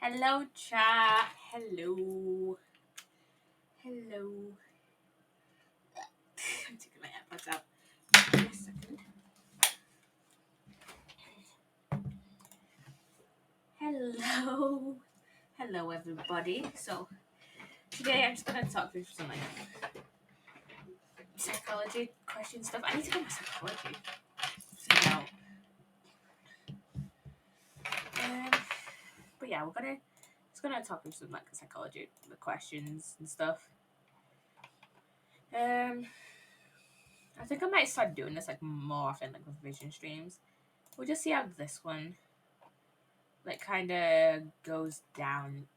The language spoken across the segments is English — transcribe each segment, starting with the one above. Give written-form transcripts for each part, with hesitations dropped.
Hello, chat. Hello. Hello. I'm taking my AirPods out. Give me a second. Hello. Hello, everybody. So, today I'm just going to talk through some like psychology question stuff. I need to get my psychology. So, but yeah, just gonna talk through some like psychology, the questions and stuff. I think I might start doing this like more often, like with vision streams. We'll just see how this one like kind of goes down.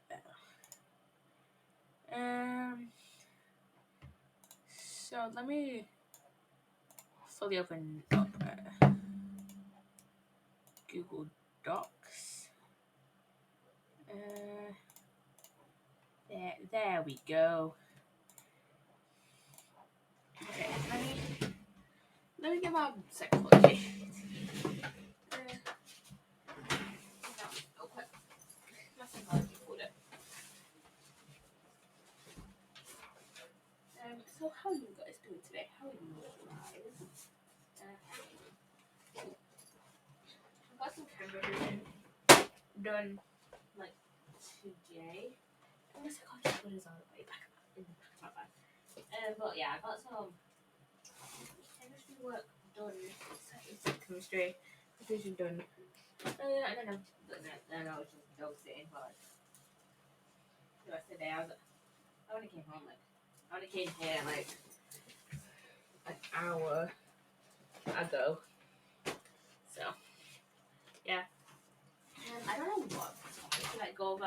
So let me fully open up Google Docs. There we go. Okay, let me get my psychology. My psychology folder. So how are you guys doing today? How are you guys? I've got some camera vision done like today. My psychology folder is all the way back in my bag. But yeah, I got some chemistry work done. Chemistry vision done. I don't know. I was just dog sitting, but the rest of the day I only came home I only came here like an hour ago. So yeah. I don't know what to like go over.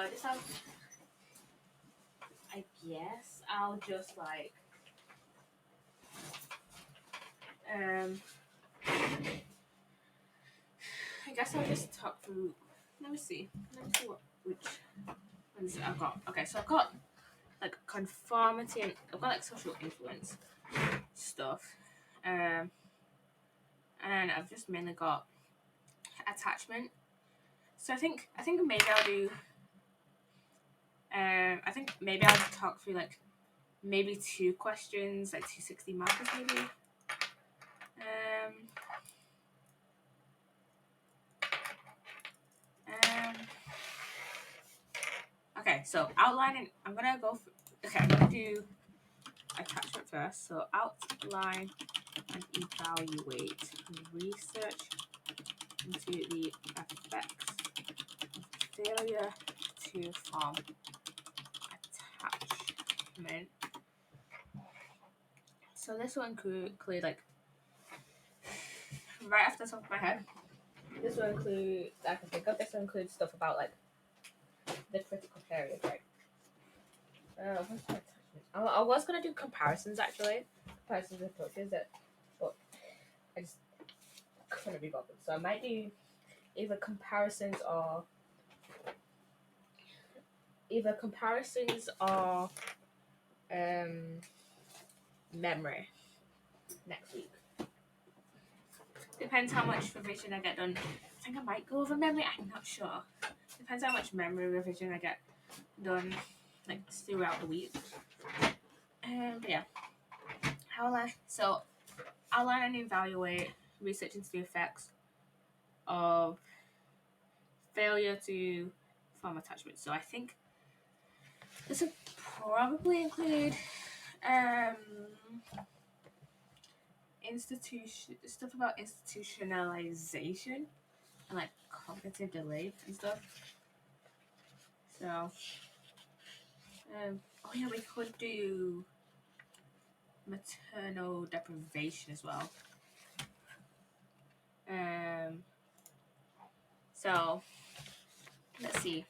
I guess I'll just like I guess I'll just talk through. Let me see which ones I've got. Okay, so I've got like conformity and I've got like social influence stuff. And I've just mainly got attachment. So I think maybe I'll do. I think maybe I'll talk through like maybe 2 questions, like 260 markers maybe. Okay, so outlining. I'm gonna go. I'm gonna do attachment first. So outline and evaluate research into the effects of failure to form attachment. So this will include like right off the top of my head. This will include I can think of. This will include stuff about like the critical areas, right? I was gonna do comparisons actually, comparisons with approaches but I just couldn't be bothered. So I might do either comparisons or memory next week. Depends how much revision I get done. I think I might go over memory. I'm not sure. Depends how much memory revision I get done, like throughout the week. But yeah, outline and evaluate research into the effects of failure to form attachment. So I think this would probably include stuff about institutionalization and like cognitive delay and stuff. So oh yeah, we could do maternal deprivation as well. So let's see.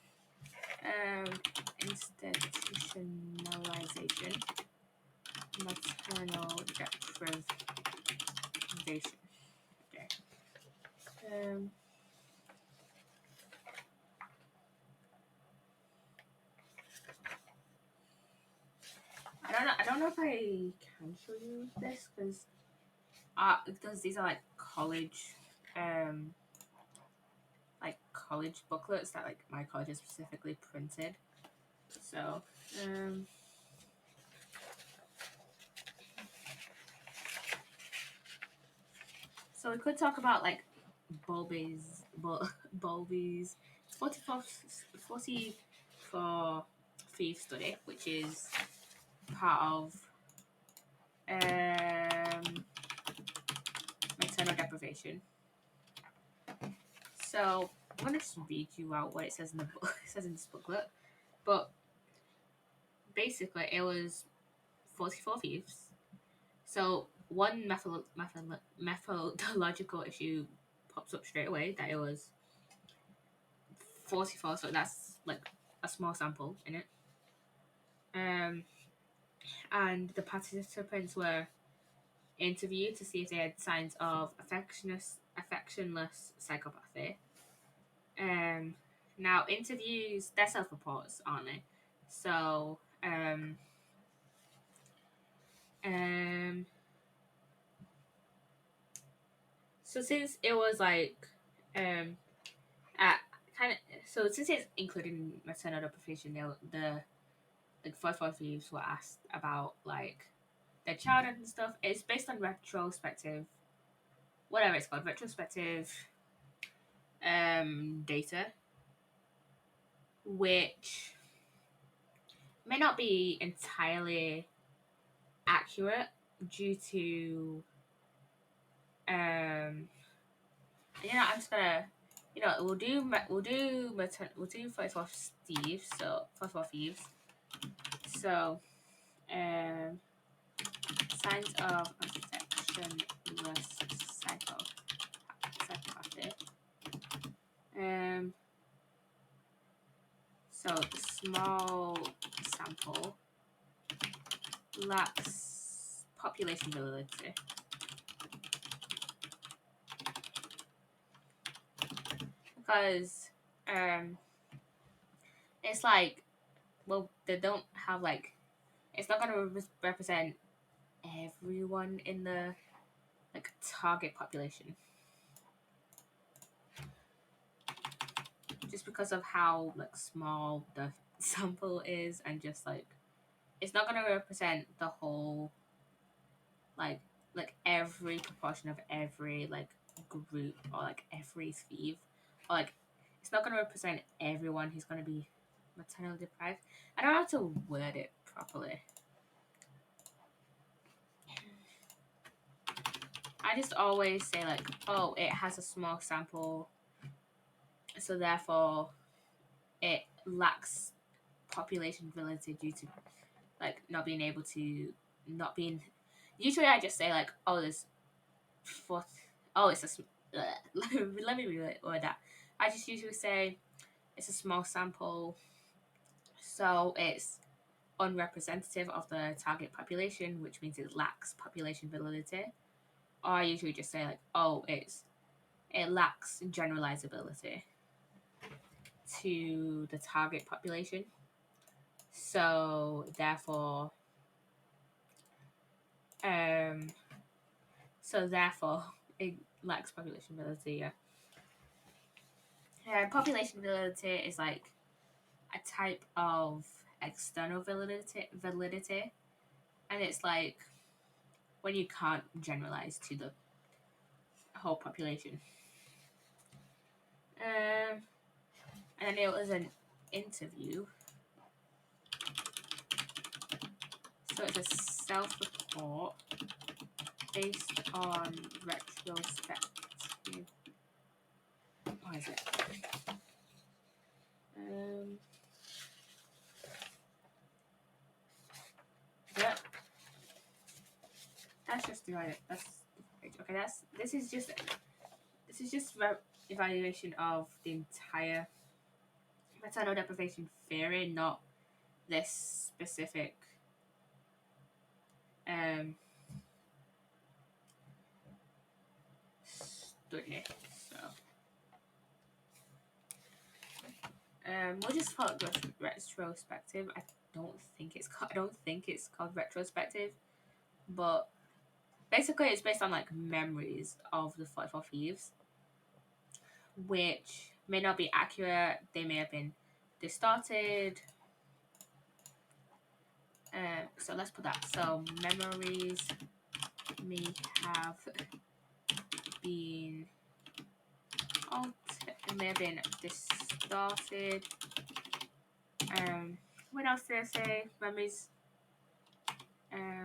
Institutionalization, maternal deprivation. Okay. I don't know if I can show you this because these are like college college booklets that like my college has specifically printed. So so we could talk about like Bowlby's 44 thief study, which is part of maternal deprivation. So I'm gonna just read you out what it says in the book. It says in this booklet, but basically it was 44 thieves. So one methodological issue pops up straight away, that it was 44. So that's like a small sample in it. And the participants were interviewed to see if they had signs of affectionless psychopathy. Now interviews, they're self-reports, aren't they? So so since it was like at kind of, so since it's included in maternal deprivation, the like 44 thieves were asked about like their childhood and stuff. It's based on retrospective, whatever it's called, retrospective data, which may not be entirely accurate due to I'm just gonna, we'll do 44 thieves, so 44 thieves. So signs of affectionless psychopathy. So the small sample lacks population validity. Because it's like, well, they don't have like, it's not going to represent everyone in the like target population, just because of how like small the sample is, and just like it's not going to represent the whole like every proportion of every like group, or like every thief, or like it's not going to represent everyone who's going to be maternally deprived. I don't know how to word it properly. I just always say like, oh, it has a small sample, so therefore it lacks population validity due to like not being able to not being. Usually, I just say like, oh, there's fourth. Oh, it's a. Let me reword that. I just usually say it's a small sample, so it's unrepresentative of the target population, which means it lacks population validity. Or I usually just say like, oh, it lacks generalizability to the target population, so therefore it lacks population validity. Population validity is like a type of external validity, and it's like when you can't generalize to the whole population. And it was an interview, so it's a self-report based on retrospective. What is it? Yeah, that's just the right. That's okay. This is just evaluation of the entire maternal deprivation theory, not this specific study. So we'll just call it retrospective. I don't think it's called retrospective, but basically it's based on like memories of the 44 thieves, which may not be accurate. They may have been distorted. So let's put that. So memories may have been may have been distorted. What else did I say? Memories um,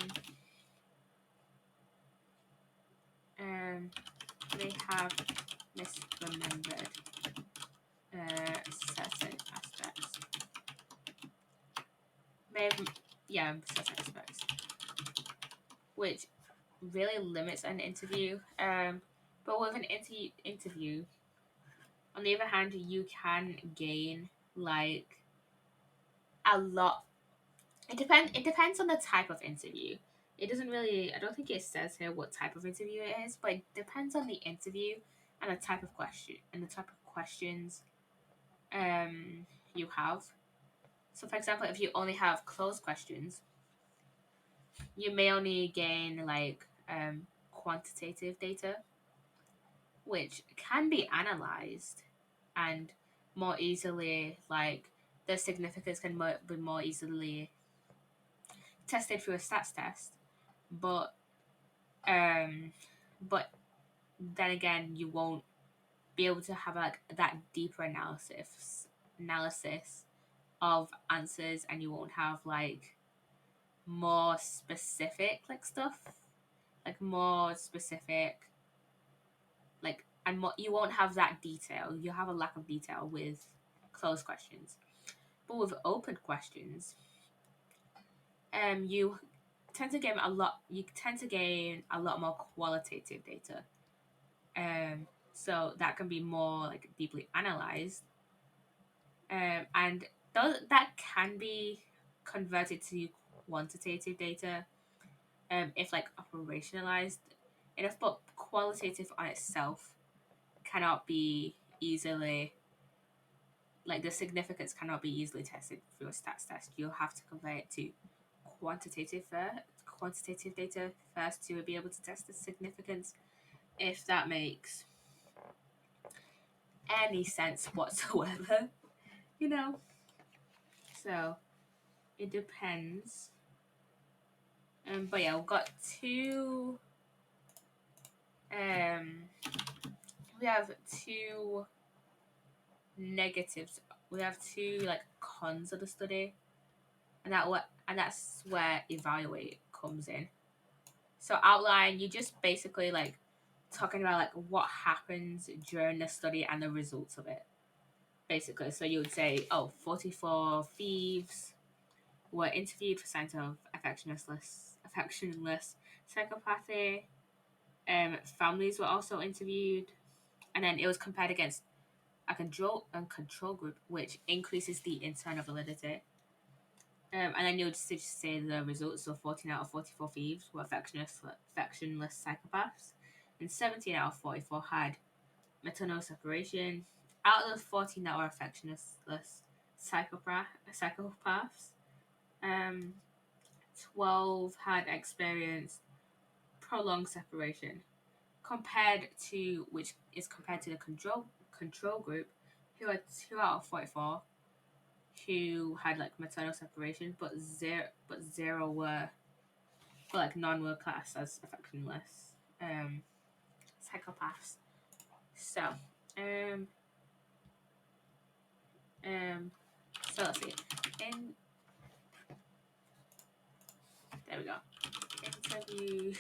may have misremembered certain aspects. May have, yeah, certain aspects, which really limits an interview. But with an interview, on the other hand, you can gain like a lot. It depends on the type of interview. It doesn't really. I don't think it says here what type of interview it is, but it depends on the interview and the type of question and the type of questions you have. So, for example, if you only have closed questions, you may only gain like quantitative data, which can be analyzed and more easily like the significance can be more easily tested through a stats test, but um but then again you won't be able to have like that deeper analysis of answers, and you won't have like more specific like stuff, like more specific like and more, you won't have that detail. You have a lack of detail with closed questions, but with open questions you tend to gain a lot more qualitative data. So that can be more like deeply analyzed, and that can be converted to quantitative data, if like operationalized enough. But qualitative on itself cannot be easily like the significance cannot be easily tested through a stats test. You'll have to convert it to quantitative data first to be able to test the significance, if that makes any sense whatsoever, you know. So it depends. But yeah, we've got two. Um, we have two negatives. We have two like cons of the study, and that's where evaluate comes in. So outline, you just basically like talking about like what happens during the study and the results of it. Basically, so you would say, oh, 44 thieves were interviewed for signs of affectionless psychopathy. Families were also interviewed, and then it was compared against a control group, which increases the internal validity. And then you would just say the results. So 14 out of 44 thieves were affectionless psychopaths, and 17 out of 44 had maternal separation. Out of the 14 that were affectionless psychopaths, um, 12 had experienced prolonged separation, compared to the control group, who had 2 out of 44 who had like maternal separation, but zero were, but like none were classed as affectionless psychopaths. So um um so let's see. In There we go. Interview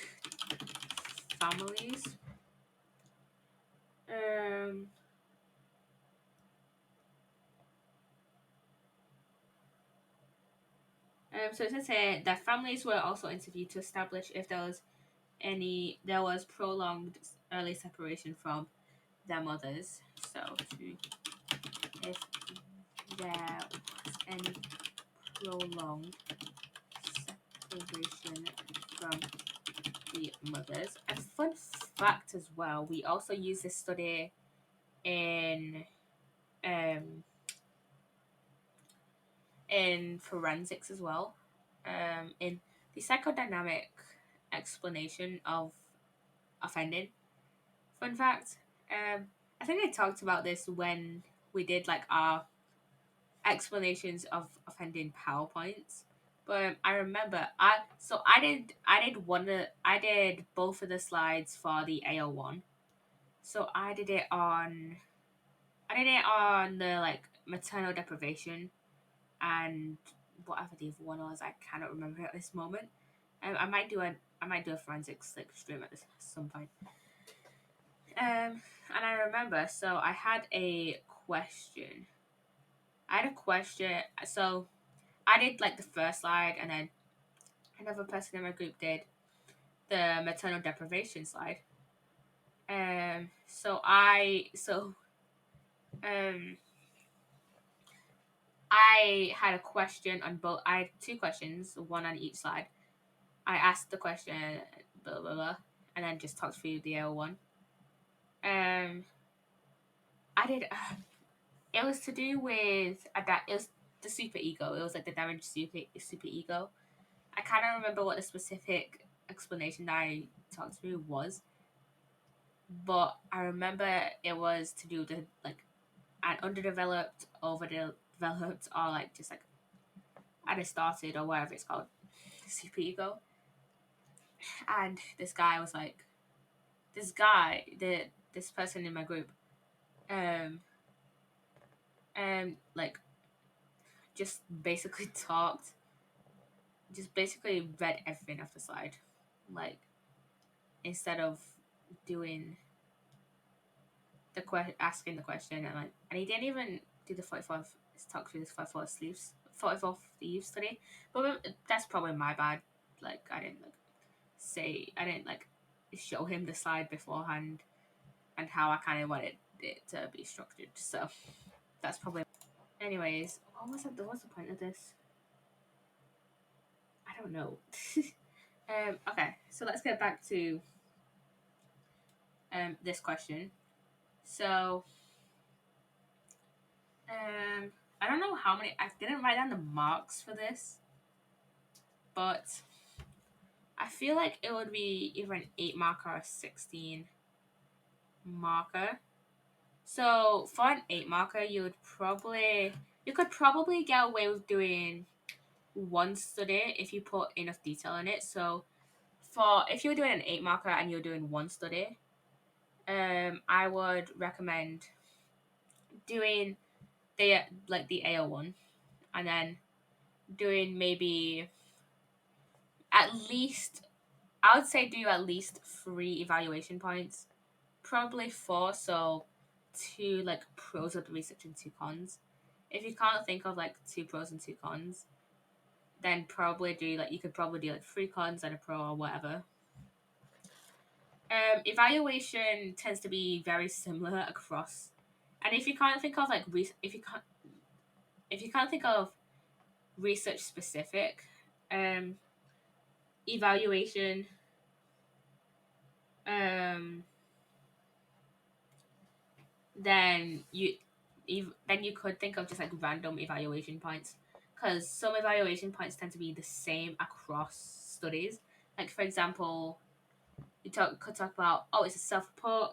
families. Um so it says here that families were also interviewed to establish if there was prolonged early separation from their mothers. So if there was any prolonged separation from the mothers. And fun fact as well, we also use this study in um in forensics as well. In the psychodynamic explanation of offending. Fun fact, I think I talked about this when we did like our explanations of offending PowerPoints. But I remember I did both of the slides for the AO1. So I did it on the like maternal deprivation and whatever the other one was. I cannot remember at this moment. I might do a forensics like stream at this some point. And I remember, so I had a question. I had a question. So I did like the first slide, and then another person in my group did the maternal deprivation slide. So um I had a question on both. I had two questions, one on each slide. I asked the question, blah blah blah, and then just talked through the other one. Um, I did. It was to do with it was the super ego. It was like the damaged super ego. I kind of remember what the specific explanation that I talked through was, but I remember it was to do with the, like an underdeveloped, overdeveloped, or like just like at started or whatever it's called, super ego. And this person in my group, um, like just basically talked, just basically read everything off the slide, like instead of doing asking the question and he didn't even do the 44th talk through this 44th Eve study, but that's probably my bad. Like I didn't like show him the slide beforehand and how I kind of wanted it to be structured. So that's probably. Anyways, what's the point of this? I don't know. Okay, so let's get back to this question. So I don't know how many. I didn't write down the marks for this, but I feel like it would be either an 8 marker or a 16 marker. So for an 8 marker, you could probably get away with doing one study if you put enough detail in it. So for if you're doing an 8 marker and you're doing one study, I would recommend doing the AO1 and then doing maybe at least I would say do at least 3 evaluation points, probably 4. So two like pros of the research and two cons. If you can't think of like two pros and two cons, then probably do like you could probably do like 3 cons and a pro or whatever. Evaluation tends to be very similar across, and if you can't think of if you can't think of research specific um evaluation, um then you could think of just like random evaluation points, because some evaluation points tend to be the same across studies. Like for example, could talk about, oh, it's a self-report.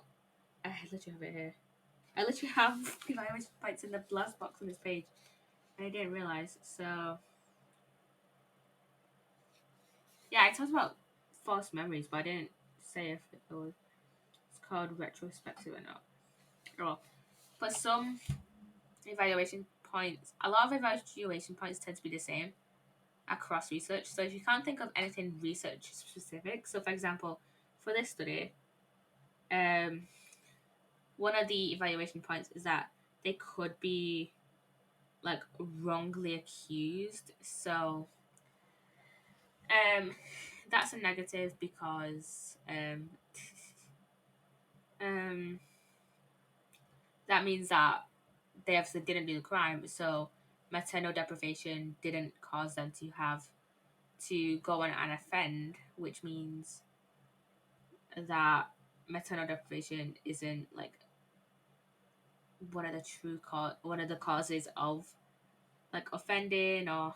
I literally have it here. I literally have evaluation points in the last box on this page, and I didn't realize. So yeah, I talked about false memories, but I didn't say if it was it's called retrospective or not. Oh, but some evaluation points, a lot of evaluation points tend to be the same across research. So if you can't think of anything research specific, so for example, for this study, um, one of the evaluation points is that they could be like wrongly accused. So that's a negative because um, that means that they obviously didn't do the crime. So maternal deprivation didn't cause them to have to go on and offend, which means that maternal deprivation isn't like one of the causes of like offending or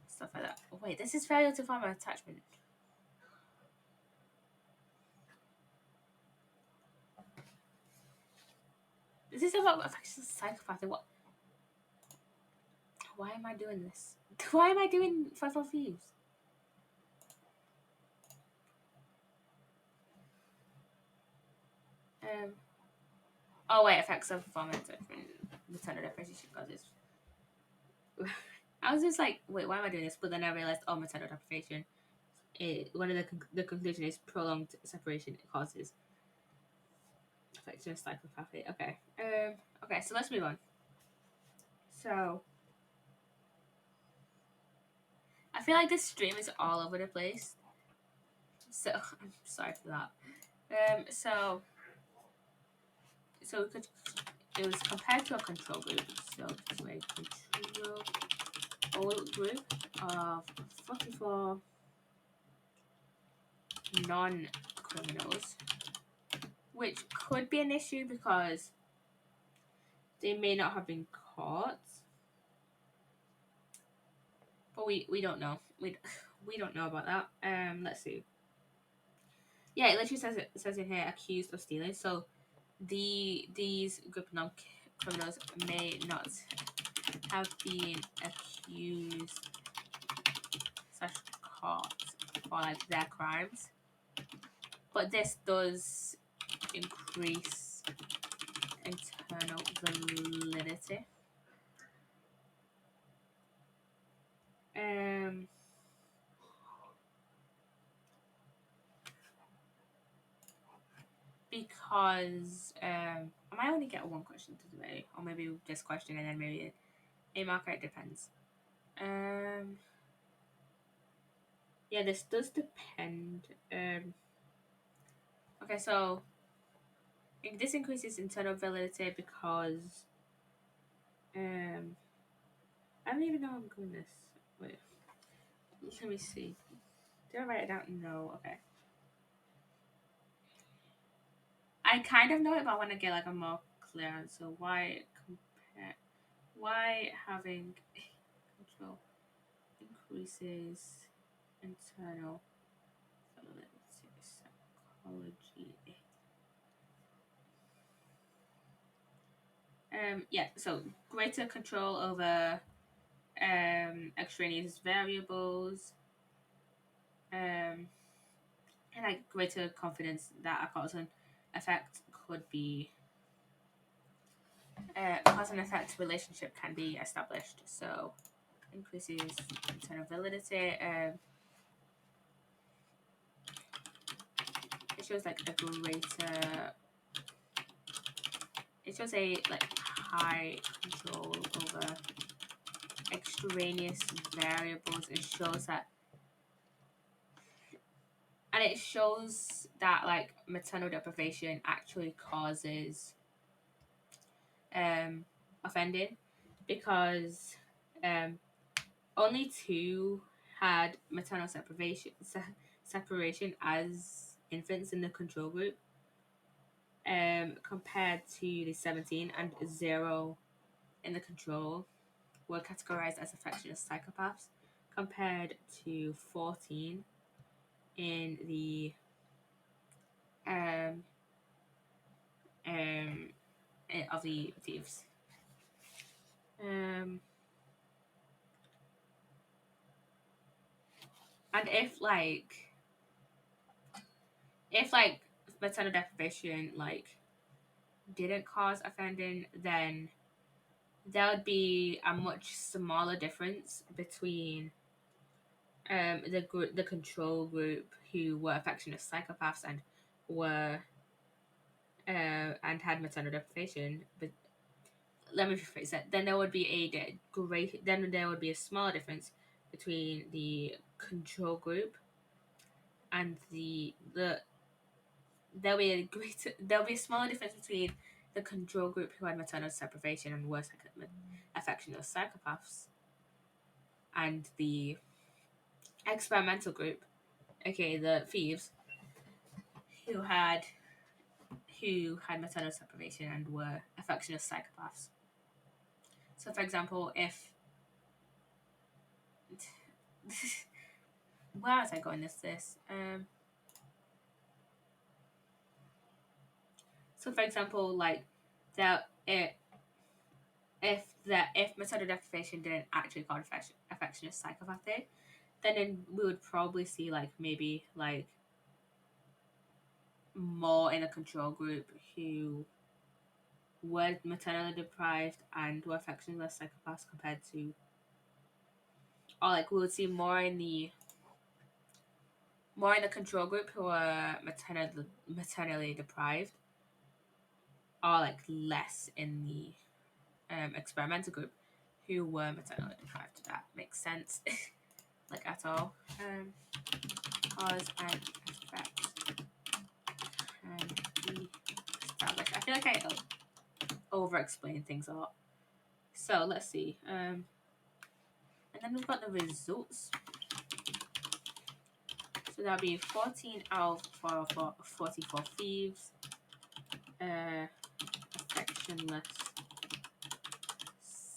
stuff like that. Oh, wait, this is failure to form an attachment. This is about affectionate psychopath. What? Why am I doing this? Why am I doing Five of Thieves? Oh wait, effects of performance and maternal depression causes. I was just like, wait, why am I doing this? But then I realized, oh, maternal deprivation. One of the conclusion is prolonged separation causes affectionate psychopathy. Okay. Okay, so let's move on. So I feel like this stream is all over the place. So I'm sorry for that. So it was compared to a control group. So it's a control group of 44 non-criminals, which could be an issue because they may not have been caught. But we don't know. We don't know about that. Let's see. Yeah, it literally says in here accused of stealing. So these group of non criminals may not have been accused / caught for like their crimes. But this does increase internal validity. Because I might only get one question today, or maybe this question and then maybe a marker. It depends. Yeah, this does depend. Okay, so this increases internal validity because I don't even know I'm doing this. Wait, let me see. Did I write it down? No. Okay. I kind of know it, but I want to get like a more clear answer. Why having control increases internal psychology? Yeah, so greater control over extraneous variables, and like greater confidence that a cause and effect could be cause and effect relationship can be established. So increases internal validity. It shows like a greater. It shows a like high control over extraneous variables. It shows that, and it shows that like maternal deprivation actually causes offending because only 2 had maternal separation as infants in the control group, compared to the 17 and 0 in the control were categorized as affectionate psychopaths, compared to 14 in the of the thieves. And if maternal deprivation like didn't cause offending, then there would be a much smaller difference between the control group who were affectionate psychopaths and were and had maternal deprivation. But let me rephrase that. Then there would be a smaller difference between the control group and there'll be a smaller difference between the control group who had maternal deprivation and were affectionate psychopaths and the experimental group, okay, the thieves, who had maternal deprivation and were affectionate psychopaths. So, for example, if where was I going with this? So, for example, like it if maternal deprivation didn't actually cause affection of psychopathy, then we would probably see like maybe like more in a control group who were maternally deprived and were affectionless psychopaths compared to, or like we would see more in the control group who were maternally deprived, or like less in the experimental group who were maternally deprived. If that makes sense, like at all. Cause and effect can be established. I feel like I over-explain things a lot. So let's see. And then we've got the results. So that'll be 14 out of 44 thieves. Affectionless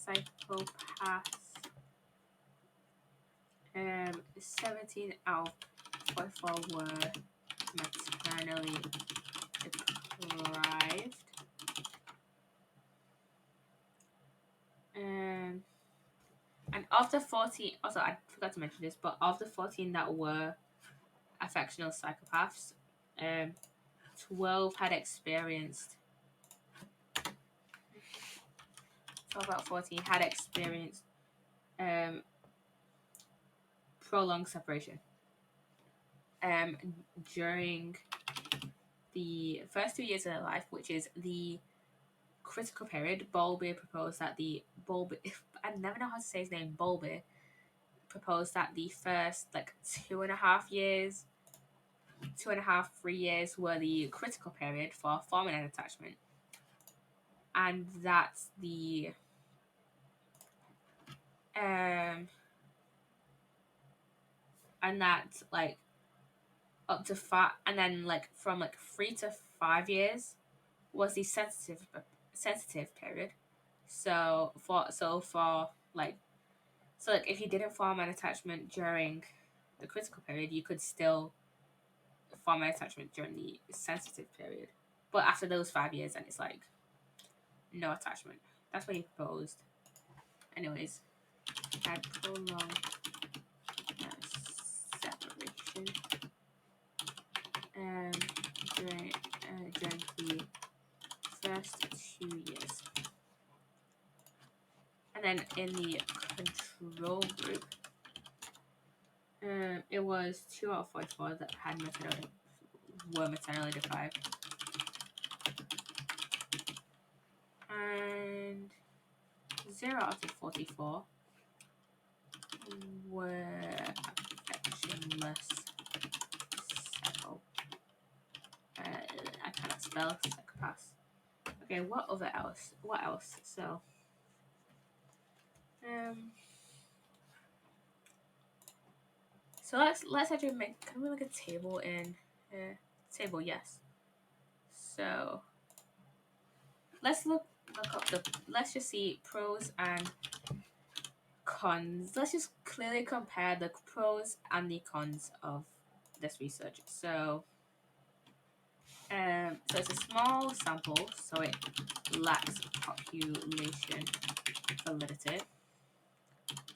psychopaths. 17 out of 44 were maternally deprived. And of the 14, also I forgot to mention this, but of the 14 that were affectional psychopaths, 12 had experienced 12 out of 14 had experienced prolonged separation during the first 2 years of their life, which is the critical period. Bowlby proposed that I never know how to say his name. Bowlby proposed that the first like 2.5 years, 3 years were the critical period for forming an attachment, and that's the and that's like up to 5, and then like from like 3 to 5 years was the sensitive period. So like if you didn't form an attachment during the critical period, you could still form an attachment during the sensitive period. But after those 5 years, then it's like no attachment. That's what he proposed. Anyways, had prolonged separation during the first 2 years. And then in the control group, it was 2 out of 44 that were maternally deprived. And 0 out of 44 were affectionless I cannot spell psychopaths. Okay, what else? So let's actually can we make a table in table? Yes. So let's look up let's just see pros and cons. Let's just clearly compare the pros and the cons of this research. So it's a small sample, so it lacks population validity.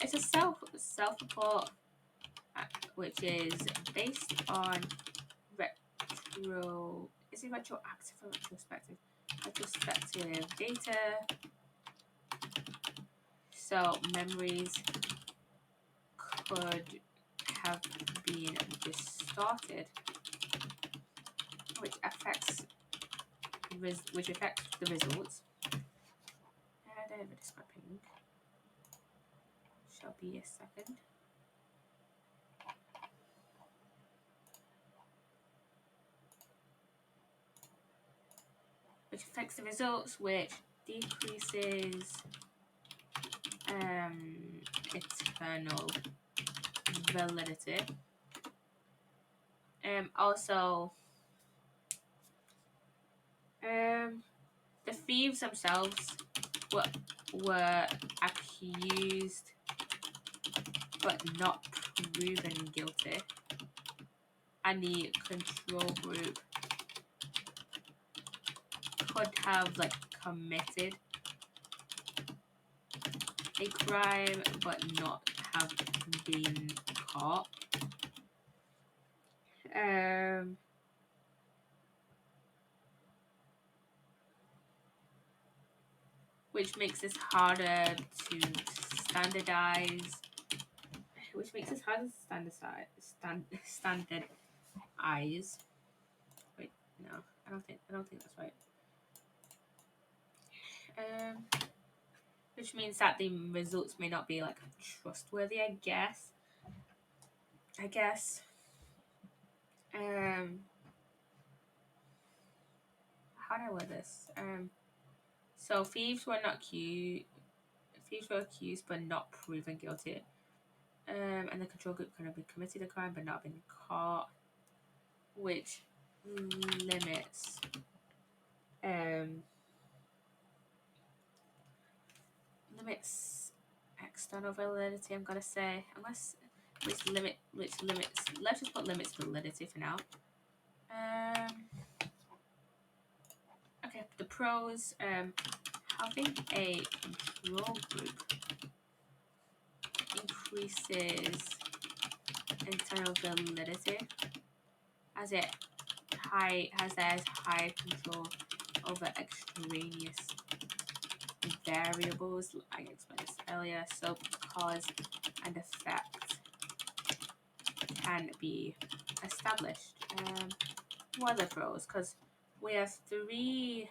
It's a self-report, which is based on retroactive or retrospective? Retrospective data. So memories could have been distorted, which affects the results. Describing. Shall be a second. Which affects the results, which decreases eternal validity. Also, the thieves themselves were accused but not proven guilty, and the control group could have like committed a crime but not have been caught. Which makes it harder to standardize. Which makes it harder to standardize. Wait, no, I don't think that's right. Which means that the results may not be like trustworthy. I guess. How do I word this? So thieves were accused but not proven guilty. And the control group could have been committed a crime but not been caught, which limits limits external validity. I'm gonna say which limits. Let's just put limits validity for now. Okay, the pros. Having a control group increases internal validity as it has high control over extraneous variables. I explained this earlier. So cause and effect can be established. What are the pros? Because we have three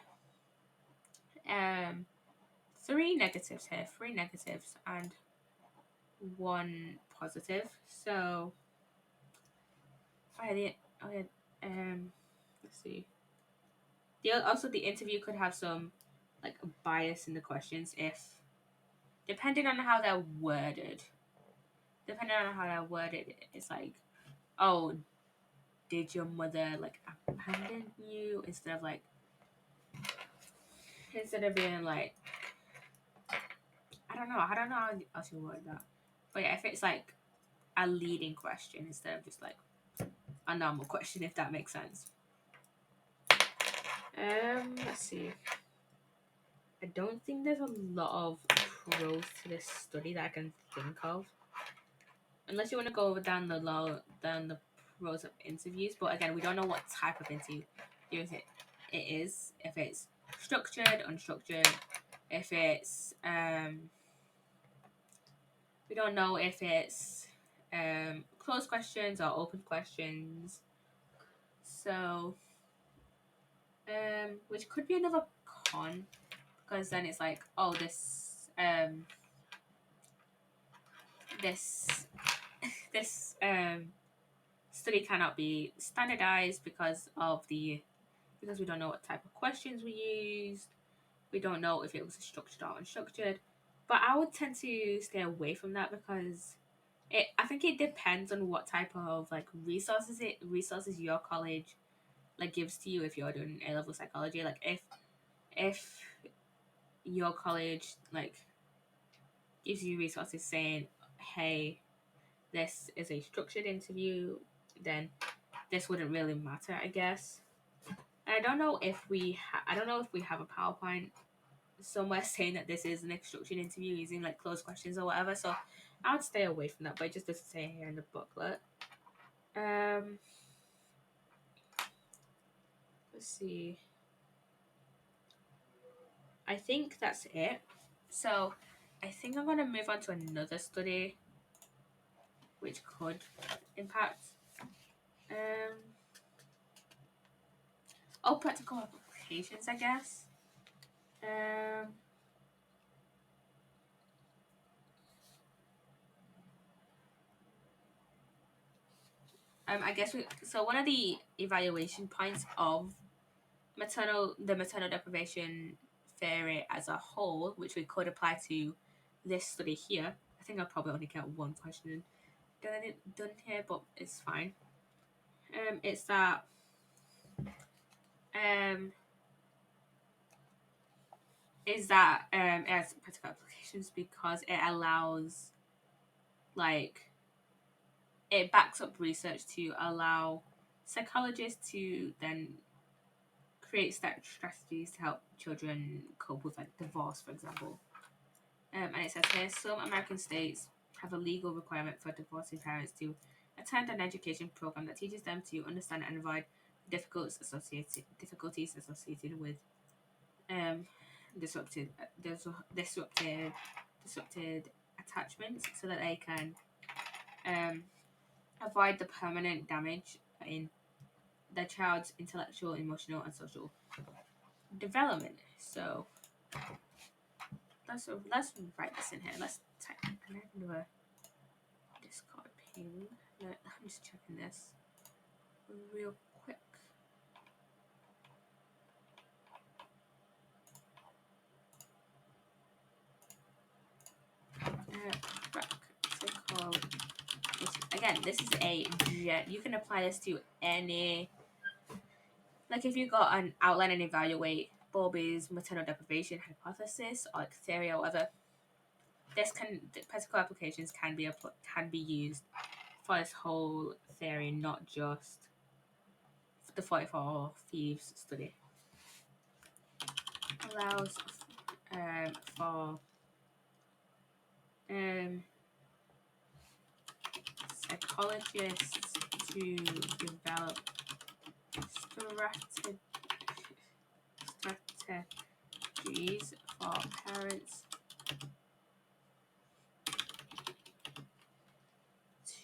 negatives here, three negatives and one positive. So let's see. The interview could have some like bias in the questions if depending on how they're worded. It's like, oh, did your mother like abandon you? Instead of being like, I don't know how else you word that. But yeah, if it's like a leading question instead of just like a normal question, if that makes sense. Let's see. I don't think there's a lot of pros to this study that I can think of. Unless you want to go down the pros of interviews, but again, we don't know what type of interview it is. If it's structured, unstructured, if it's we don't know if it's closed questions or open questions. So which could be another con, because then it's like, oh, this study cannot be standardized because we don't know what type of questions we used. We don't know if it was structured or unstructured. But I would tend to stay away from that because I think it depends on what type of like resources your college like gives to you if you're doing A-level psychology. Like if your college like gives you resources saying, hey, this is a structured interview, then this wouldn't really matter, I guess. And I don't know if we have a PowerPoint somewhere saying that this is an structured interview using like closed questions or whatever. So I would stay away from that, but it just doesn't say here in the booklet. Let's see. I think that's it. So I think I'm gonna move on to another study which could impact practical applications, I guess. I guess so one of the evaluation points of the maternal deprivation theory as a whole, which we could apply to this study here. I think I'll probably only get one question done here, but it's fine. It's that it has practical applications because it allows it backs up research to allow psychologists to then create strategies to help children cope with like divorce, for example. And it says here, some American states have a legal requirement for divorcing parents to attend an education program that teaches them to understand and avoid difficulties associated with um, disrupted disrupted attachments, so that they can avoid the permanent damage in their child's intellectual, emotional, and social development. So let's write this in here. Let's type into a Discord ping. I'm just checking this real quick. Practical. Again, this is you can apply this to any, like if you got an outline and evaluate Bowlby's maternal deprivation hypothesis or like theory or whatever. The practical applications can be used for this whole theory, not just the 44 Thieves study. Allows for psychologists to develop strategies for parents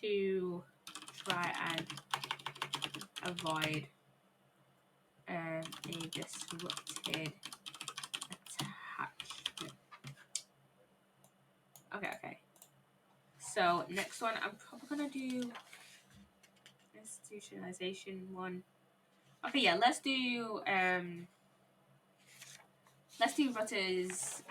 to try and avoid a disrupted attachment. Okay. So next one, I'm probably gonna do institutionalization one. Okay, yeah, let's do Rutter's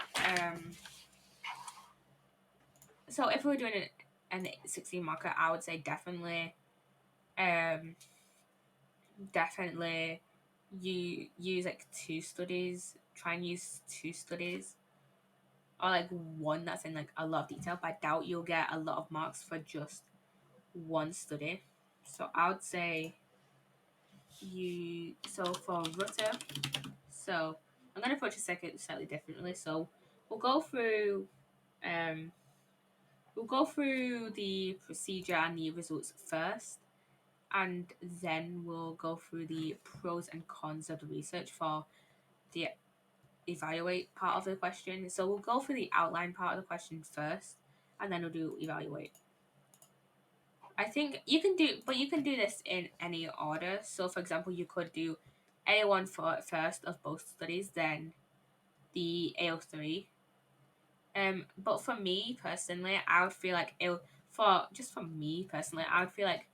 so if we were doing an 16 marker, I would say definitely you use like two studies, try and use two studies, or like one that's in like a lot of detail, but I doubt you'll get a lot of marks for just one study. So I would say for Rutter, so I'm gonna approach a second slightly differently. So we'll go through the procedure and the results first, and then we'll go through the pros and cons of the research for the evaluate part of the question. So we'll go through the outline part of the question first, and then we'll do evaluate. I think you can do this in any order. So for example, you could do AO1 first of both studies, then the AO3. But for me personally, I would feel like I would feel like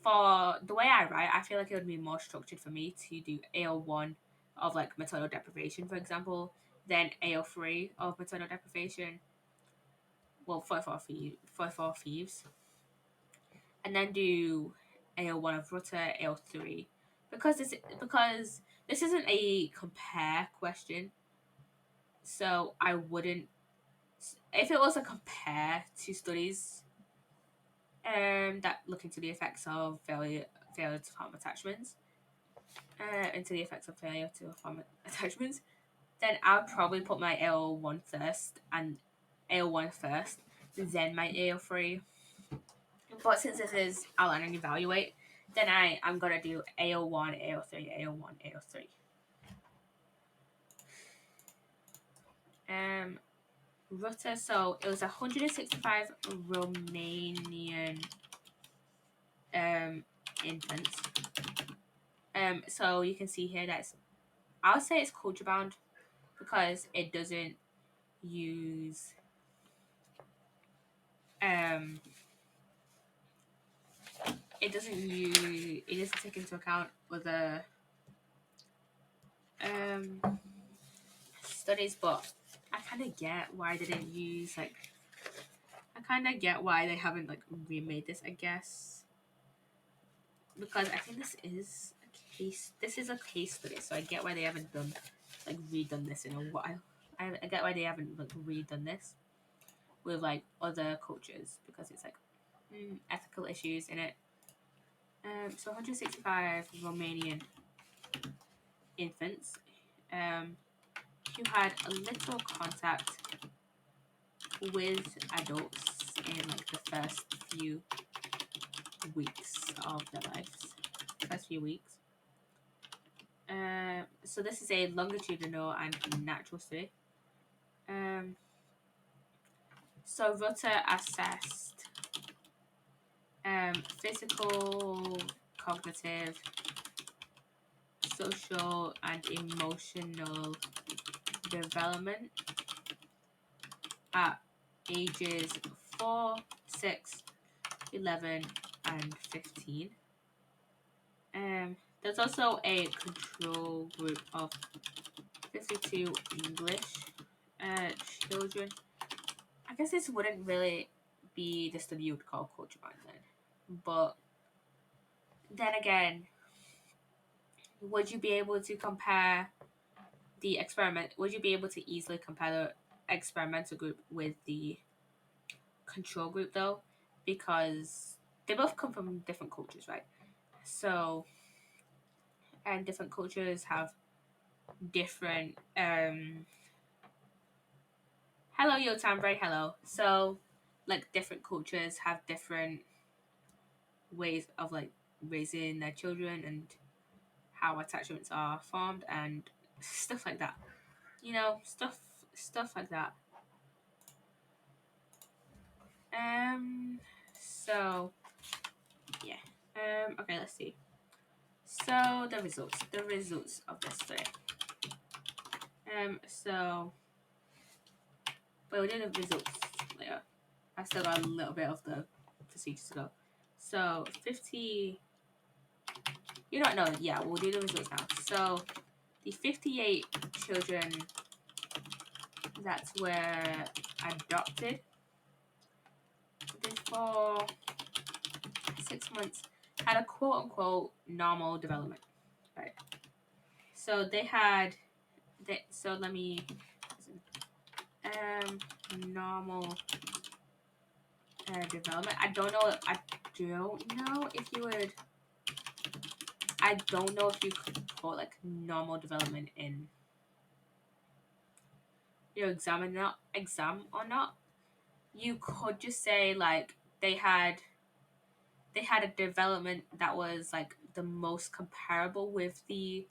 for the way I write, I feel like it would be more structured for me to do AO1 of like maternal deprivation, for example, then AO3 of maternal deprivation. Well, 44 thieves, and then do AO1 of Rutter, AO3, because this isn't a compare question. So I wouldn't, if it was a compare two studies that look into the effects of failure to form attachments, then I'll probably put my AO1 first and AO1 first, then my AO3. But since this is outline and evaluate, then I'm gonna do AO1, AO3, AO1, AO3. Rutter, so it was 165 Romanian infants. So you can see here that I would say it's culture bound because it doesn't use it doesn't take into account other studies, but I kind of get why they didn't use I kind of get why they haven't remade this, I guess, because I think this is a case study, so I get why they haven't redone this in a while. I get why they haven't redone this with other cultures, because it's ethical issues in it. So 165 Romanian infants who had a little contact with adults in like the first few weeks of their lives. First few weeks. So this is a longitudinal and natural study. So Rutter assessed physical, cognitive, social, and emotional development at ages 4, 6, 11, and 15. There's also a control group of 52 English children. I guess this wouldn't really be the study you would call culture bound then. But then again, would you be able to compare the experiment? Would you be able to easily compare the experimental group with the control group though? Because they both come from different cultures, right? So, and different cultures have different hello yo Tambray, hello. So like different cultures have different ways of like raising their children and how attachments are formed and stuff like that. You know, stuff like that. So yeah. Okay, let's see. So the results of this study. So but we'll do the results later. I've still got a little bit of the procedures to go. So 50. You don't know. Yeah, we'll do the results now. So the 58 children that were adopted for 6 months had a quote unquote normal development. Right. So they had. So let me. Normal development. I don't know if you would. I don't know if you could put like normal development in your exam or not. You could just say like they had a development that was like the most comparable with the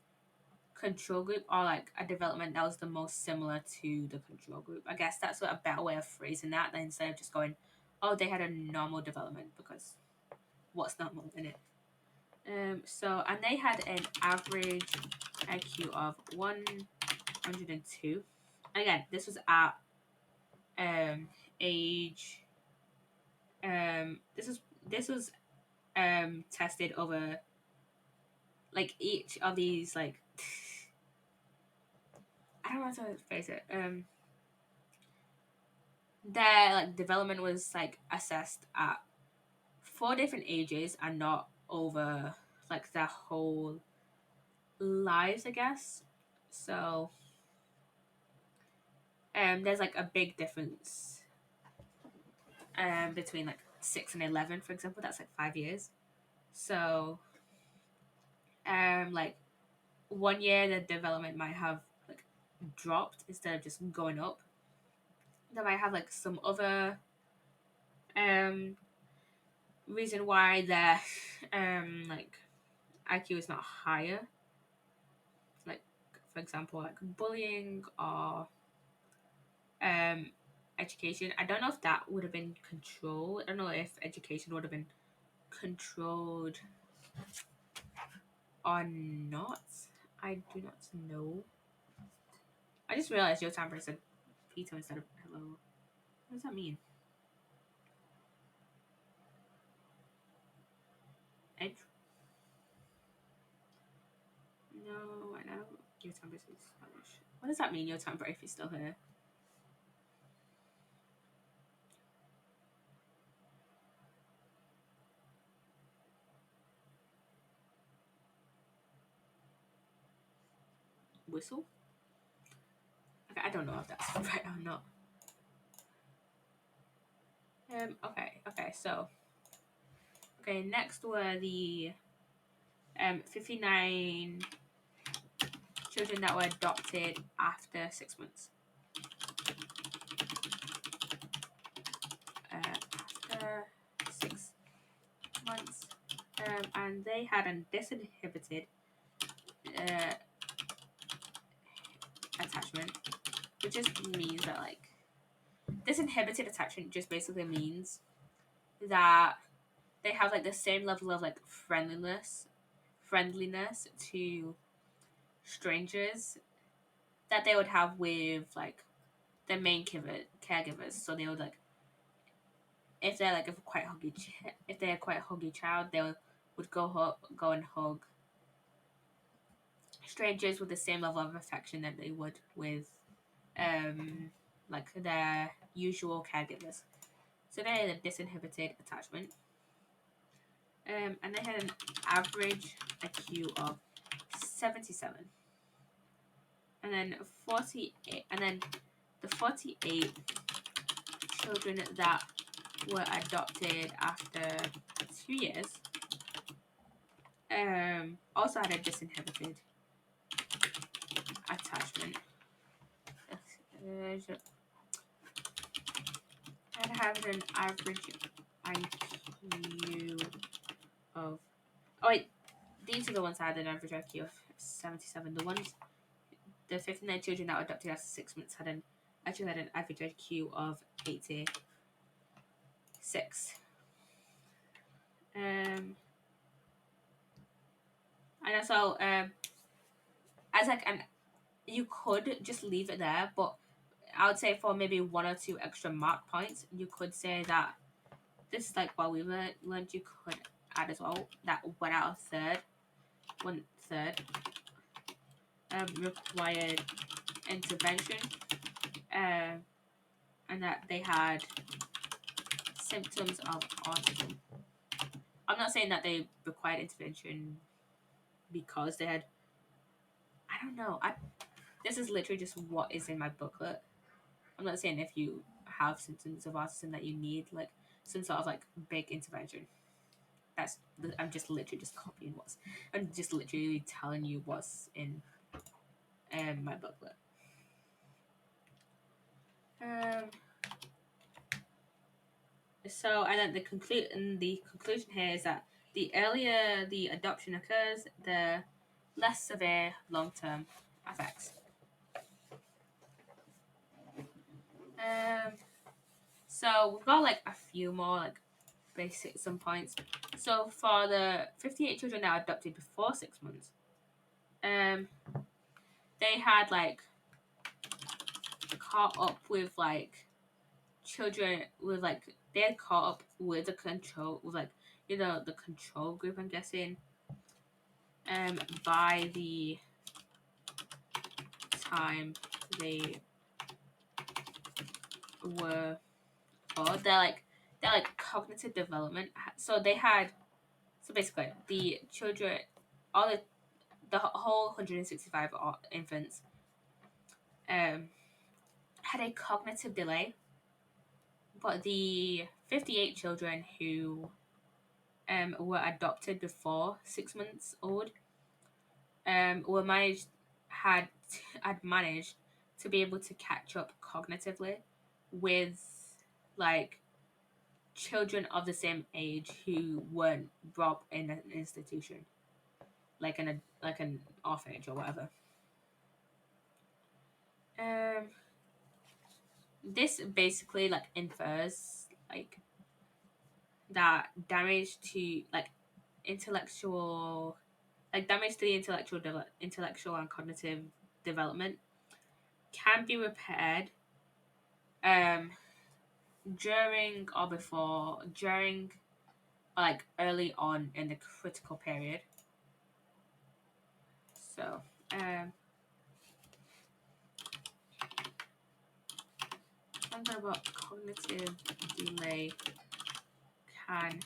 control group, or like a development that was the most similar to the control group. I guess that's a better way of phrasing that than instead of just going, oh, they had a normal development, because what's normal in it? So and they had an average IQ of 102. Again, this was at age this was tested over like each of these like I don't know how to phrase it. Their like development was like assessed at 4 different ages and not over like their whole lives, I guess. So there's like a big difference between like 6 and 11, for example. That's like 5 years. So like 1 year the development might have like dropped instead of just going up. They might have like some other reason why their like IQ is not higher, like for example like bullying or education. I don't know if that would have been controlled. I don't know if education would have been controlled or not. I do not know. I just realized your timer said pizza instead of hello. What does that mean? Edge? No, I know. Your timer says Spanish. What does that mean, your timer, if he's still here? Whistle? Okay, I don't know if that's right or not. Okay, next were the 59 children that were adopted after 6 months. and they had a disinhibited attachment, which just means that like disinhibited attachment just basically means that they have like the same level of like friendliness to strangers that they would have with like the main caregivers. So they would like if they're like if they're quite a huggy child, they would go and hug strangers with the same level of affection that they would with like their usual caregivers. So they had a disinhibited attachment. And they had an average IQ of 77. And then 48 and then the 48 children that were adopted after 2 years also had a disinhibited attachment. And have an average IQ of these are the ones that had an average IQ of 77. The 59 children that were adopted after 6 months had an average IQ of 86. And also as like an you could just leave it there, but I would say for maybe 1 or 2 extra mark points, you could say that this is like what we learned. You could add as well that 1/3 required intervention, and that they had symptoms of autism. I'm not saying that they required intervention because they had. I don't know. This is literally just what is in my booklet. I'm not saying if you have symptoms of autism that you need like some sort of like big intervention. I'm just literally just copying what's. I'm just literally telling you what's in my booklet. So and then the conclusion here is that the earlier the adoption occurs, the less severe long-term effects. So we've got like a few more like basic some points. So for the 58 children that were adopted before 6 months, they had like caught up with like children with like they had caught up with the control with like the control group, I'm guessing, by the time they were old. They're like cognitive development. So basically the children, all the whole 165 infants had a cognitive delay, but the 58 children who were adopted before 6 months old had managed to be able to catch up cognitively with like children of the same age who weren't brought up in an institution, like an orphanage or whatever. This basically like infers like that damage to like intellectual damage to the intellectual and cognitive development can be repaired during like early on in the critical period. So something about cognitive delay can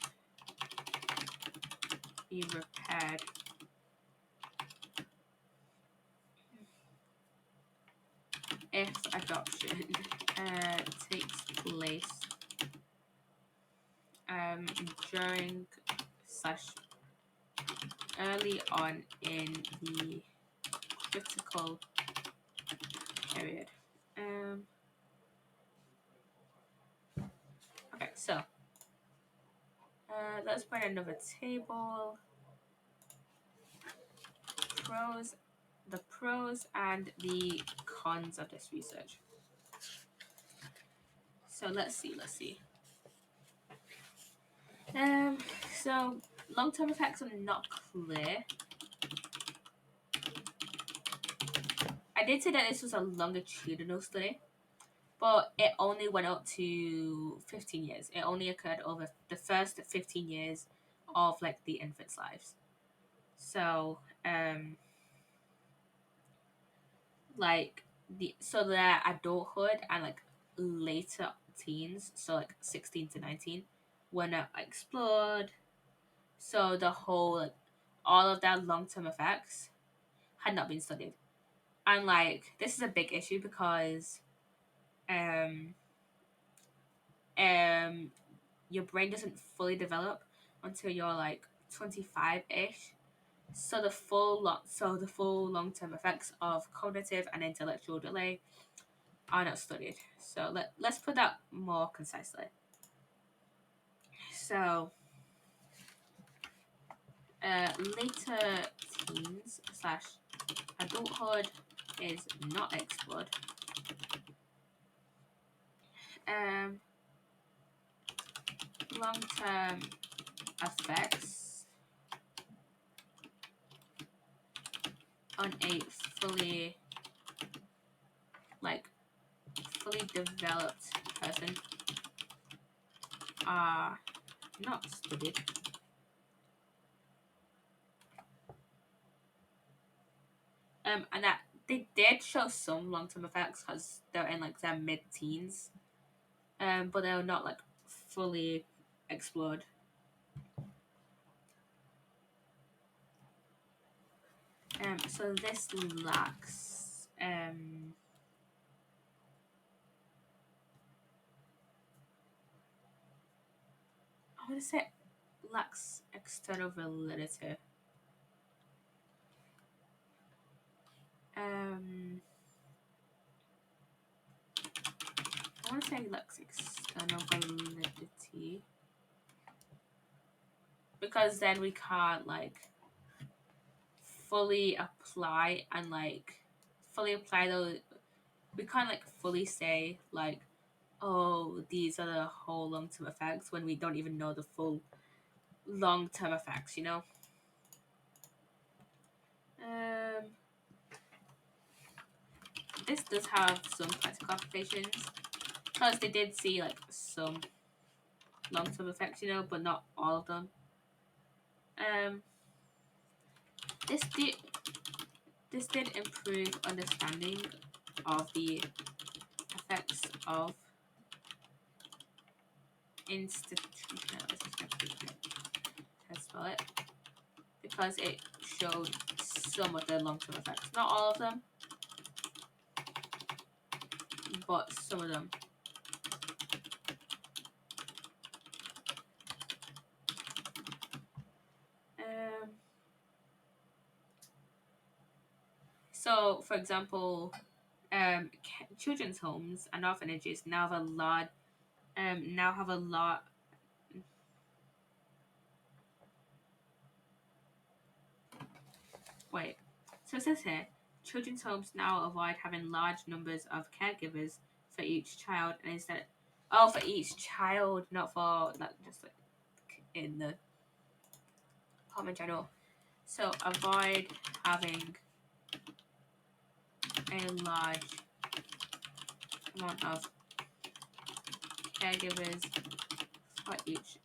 be repaired if adoption takes place during slash early on in the critical period. Okay, so let's find another table. pros and the cons of this research. So let's see. Um, so long-term effects are not clear. I did say that this was a longitudinal study, but it only went up to 15 years. It only occurred over the first 15 years of like the infants' lives. So, like their adulthood and like later teens, so like 16 to 19, were not explored. So the whole like all of their long-term effects had not been studied. And like this is a big issue because um um your brain doesn't fully develop until you're like 25ish. So the full long-term effects of cognitive and intellectual delay are not studied. So let's put that more concisely. So later teens slash adulthood is not explored. Long-term effects on a fully developed person are not studied. And that they did show some long-term effects because they're in like their mid-teens, but they were not like fully explored. So this lacks I want to say lacks external validity. I want to say lacks external validity because then we can't like fully apply those. We can't like fully say like, oh, these are the whole long-term effects when we don't even know the full long-term effects, you know. This does have some practical applications because they did see like some long-term effects, you know, but not all of them. This did improve understanding of the effects of institutionalization. Let's spell it because it showed some of the long-term effects, not all of them, but some of them. So, for example, children's homes and orphanages now have a lot. Wait. So it says here, children's homes now avoid having large numbers of caregivers for each child, and instead, for each child, not for like just like in the home in general. So avoid having a large amount of caregivers for each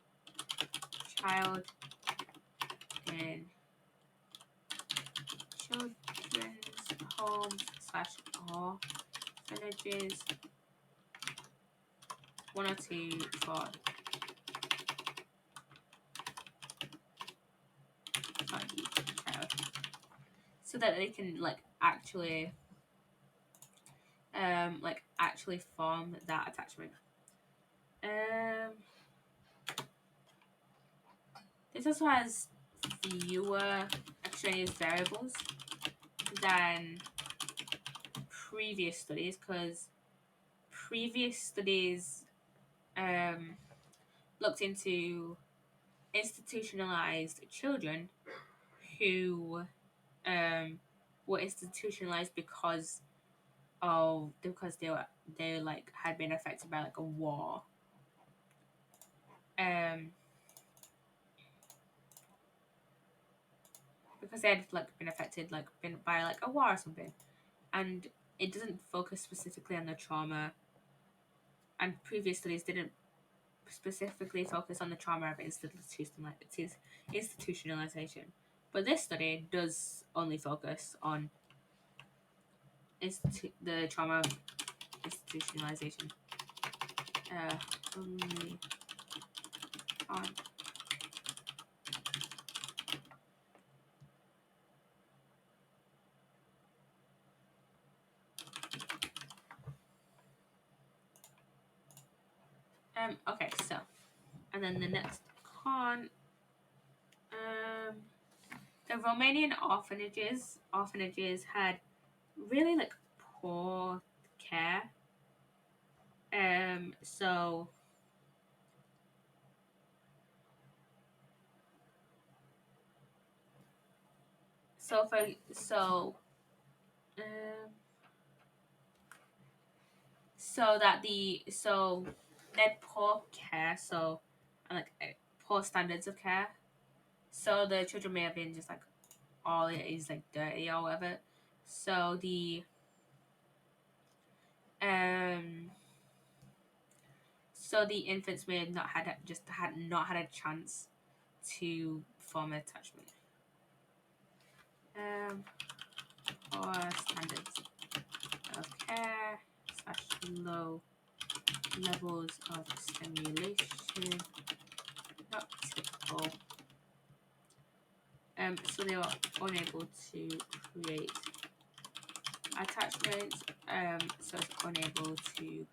child in children's homes slash orphanages. 1 or 2 for each child, so that they can actually form that attachment. This also has fewer extraneous variables than previous studies because previous studies looked into institutionalized children who were institutionalized because they like had been affected by like a war. Um, because they had like been affected like been by like a war or something, and it doesn't focus specifically on the trauma. And previous studies didn't specifically focus on the trauma of institutionalization. But this study does only focus on the trauma of institutionalization. Only on. Okay, so, and then the next con, um, the Romanian orphanages had really like poor care. Um, so so for so um so that they had poor care, so and like poor standards of care. So the children may have been just like all it is like dirty or whatever. So um the infants may have not had a chance to form an attachment. Or standards of care / low levels of stimulation, not typical. So they were unable to create attachments. So it's unable to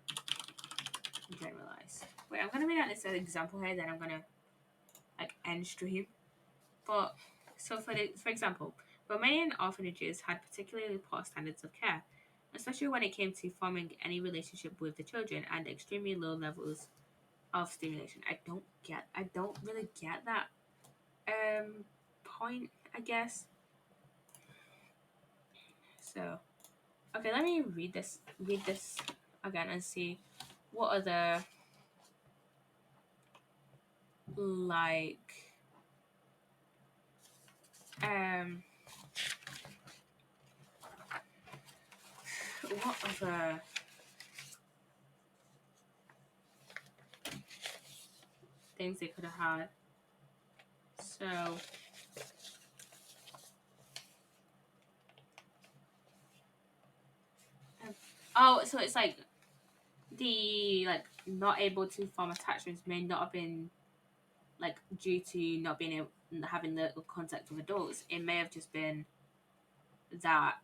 generalize. Wait, I'm gonna read out this example here, then I'm gonna like end stream. But so for example, Romanian orphanages had particularly poor standards of care, especially when it came to forming any relationship with the children and extremely low levels of stimulation. I don't really get that point, I guess. So okay, let me read this again and see what other like um what other things they could have had. So so it's like the like not able to form attachments may not have been like due to not being able having the contact with adults. It may have just been that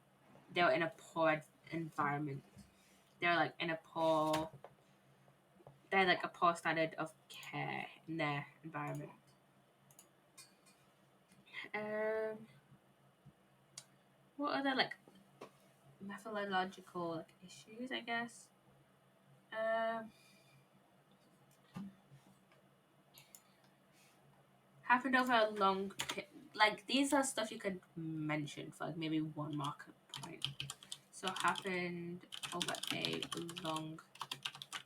they were in a poor environment. They're like in a poor they're like a poor standard of care in their environment. Um, what other like methodological like issues? I guess. Um, happened over a long like these are stuff you could mention for like maybe 1 mark point. So happened over a long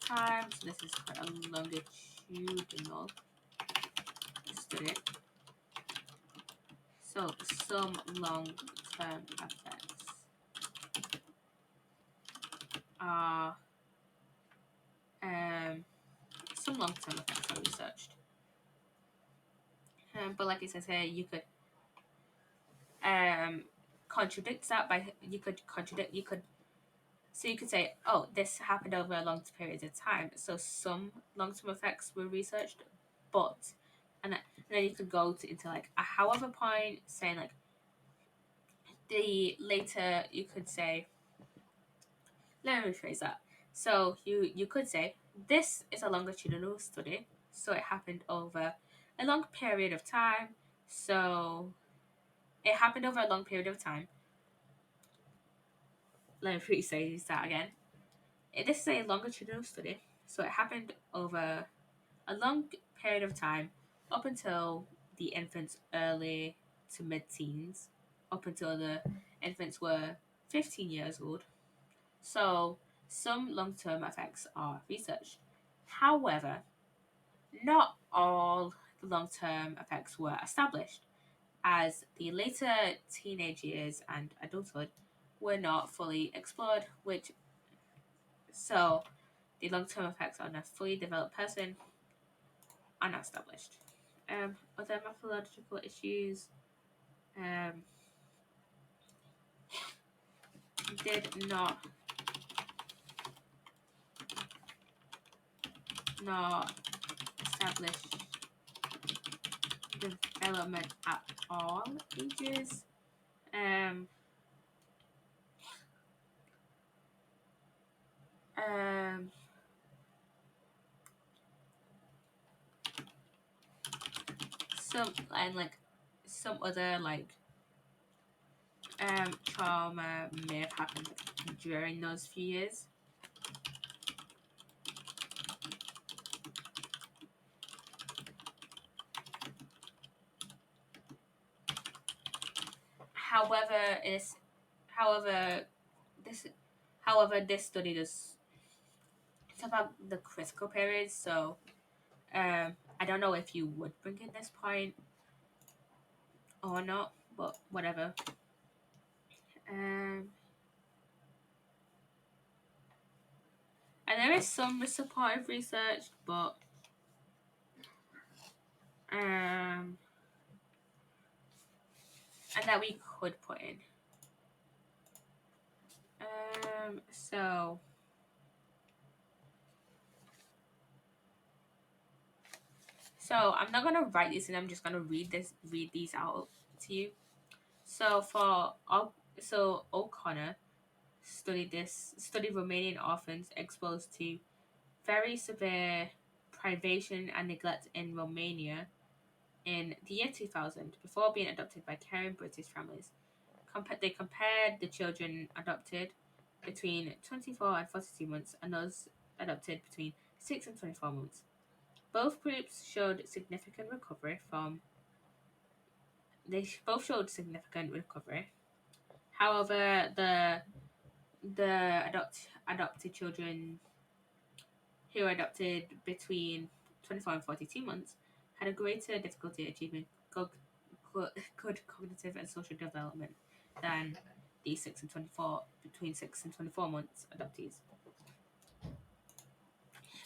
time. So this is quite a longitudinal study. So some long-term effects are some long-term effects are researched. But like it says here, you could contradict that by you could so you could say, oh, this happened over a long period of time. So some long-term effects were researched, but and then you could go into like a however point saying like the later you could say let me rephrase that. So you could say this is a longitudinal study, so it happened over a long period of time. So it happened over a long period of time. Let me rephrase that again. This is a longitudinal study, so it happened over a long period of time up until the infant's early to mid-teens. up until the infants were 15 years old. So some long-term effects are researched. However, not all the long-term effects were established, as the later teenage years and adulthood were not fully explored, which so the long-term effects on a fully developed person are not established. Other methodological issues um, did not establish development at all ages. Um, um, some and like some other trauma may have happened during those few years. However, is however this this study does it's about the critical periods, so I don't know if you would bring in this point or not, but whatever. Um, and there is some supportive research, but and that we could put in. So I'm not gonna write this, and I'm just gonna read these out to you. So O'Connor studied Romanian orphans exposed to very severe privation and neglect in Romania in the year 2000 before being adopted by caring British families. They compared the children adopted between 24 and 42 months and those adopted between 6 and 24 months. Both groups showed significant recovery from. Both showed significant recovery. However, the adopted children who were adopted between 24 and 42 months had a greater difficulty achieving good cognitive and social development than the 6 and 24 months adoptees.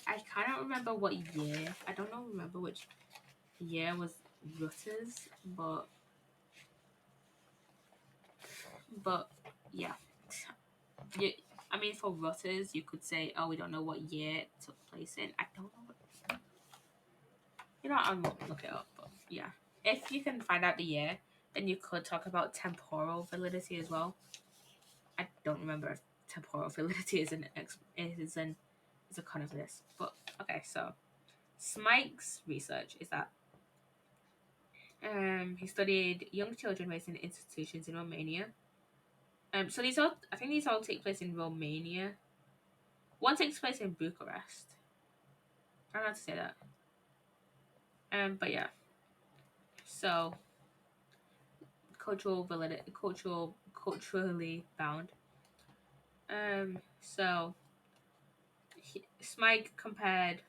I cannot remember what year. I don't know. Remember which year was Rutter's, but yeah. You, I mean, for Rutter's, you could say, "Oh, we don't know what year it took place in." I don't know. I'll look it up. But yeah, if you can find out the year, then you could talk about temporal validity as well. I don't remember if temporal validity is a kind of this, but okay. So Smike's research is that he studied young children raised in institutions in Romania. So I think these all take place in Romania. One takes place in Bucharest. I don't know how to say that. But yeah. So culturally bound. So Smike compared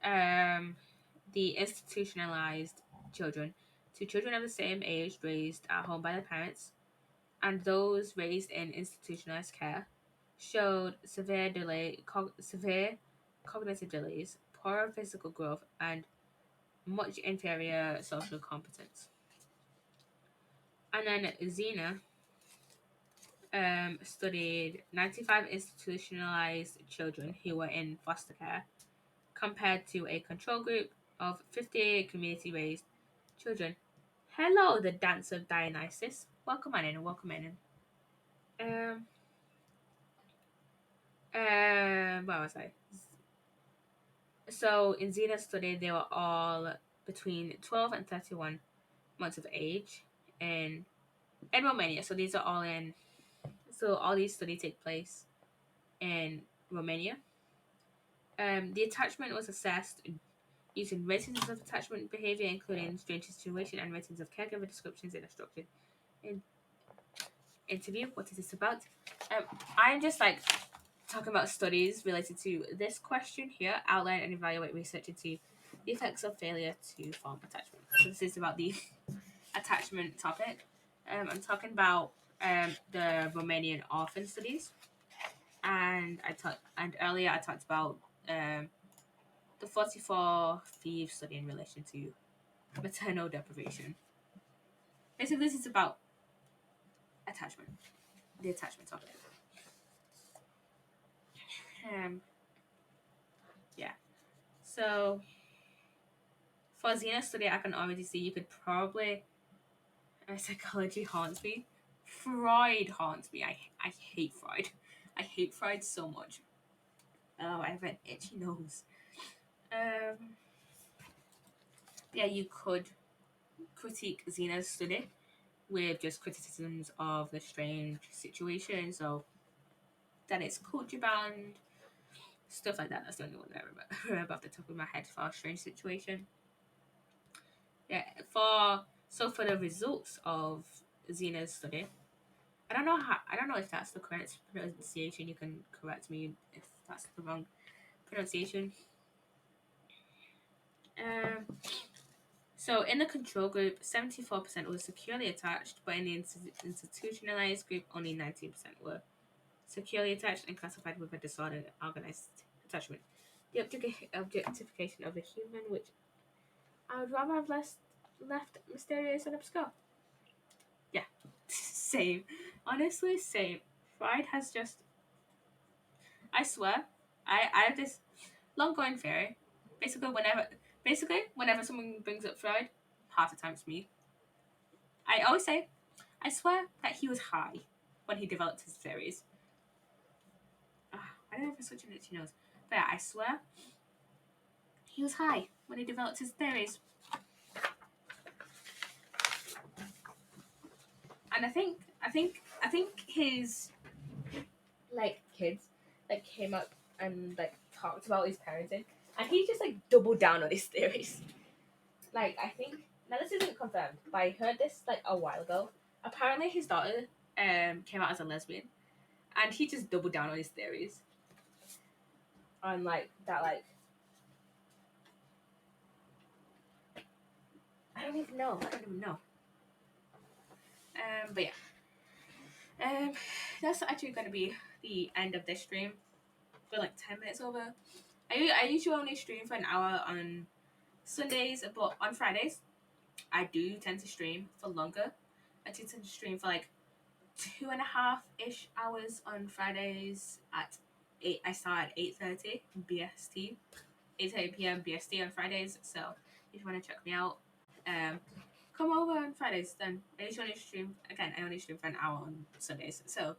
the institutionalized children to children of the same age raised at home by their parents, and those raised in institutionalized care showed severe cognitive delays, poor physical growth, and much inferior social competence. And then Zena studied 95 institutionalized children who were in foster care compared to a control group of 50 community raised children. Hello, the dance of Dionysus. Welcome on in, welcome in. Where was I? So in Zena's study, they were all between 12 and 31 months of age in Romania. So these are all in. So all these studies take place in Romania. The attachment was assessed using ratings of attachment behavior, including strange situation and ratings of caregiver descriptions in a structured interview. What is this about? I'm just like talking about studies related to this question here. Outline and evaluate research into the effects of failure to form attachment. So this is about the attachment topic. I'm talking about the Romanian orphan studies, and earlier I talked about the 44 Thieves study in relation to maternal deprivation. Basically, this is about attachment, the attachment topic. Yeah. So for Xena study, I can already see you could probably psychology haunts me. Freud haunts me. I hate Freud. I hate Freud so much. Oh, I have an itchy nose. Yeah, you could critique Xena's study with just criticisms of the strange situation. So that it's culture bound, stuff like that. That's the only one that I remember off the top of my head for a strange situation. Yeah, for the results of Xena's study, I don't know if that's the correct pronunciation. You can correct me if that's the wrong pronunciation. Um, so in the control group, 74% were securely attached, but in the institutionalized group, only 19% were securely attached and classified with a disordered organized attachment. The objectification of the human, which I would rather have left mysterious and obscure. Yeah, same. Honestly, same. Freud has just. I swear, I have this long going theory. Basically, whenever someone brings up Freud, half the time it's me. I always say, I swear that he was high when he developed his theories. I don't know if it's such an itchy nose, but yeah, I swear he was high when he developed his theories. And I think his like kids like came up and like talked about his parenting, and he just like doubled down on his theories. Like I think now this isn't confirmed, but I heard this like a while ago. Apparently, his daughter came out as a lesbian, and he just doubled down on his theories. On like that, like I don't even know. But yeah. That's actually going to be the end of this stream. We're like 10 minutes over. I usually only stream for an hour on Sundays, but on Fridays, I do tend to stream for longer. I do tend to stream for like 2.5-ish hours on Fridays at 8. I start at 8:30 BST, 8:30 p.m. BST on Fridays. So if you want to check me out, come over on Fridays. Then I usually only stream again. I only stream for an hour on Sundays. So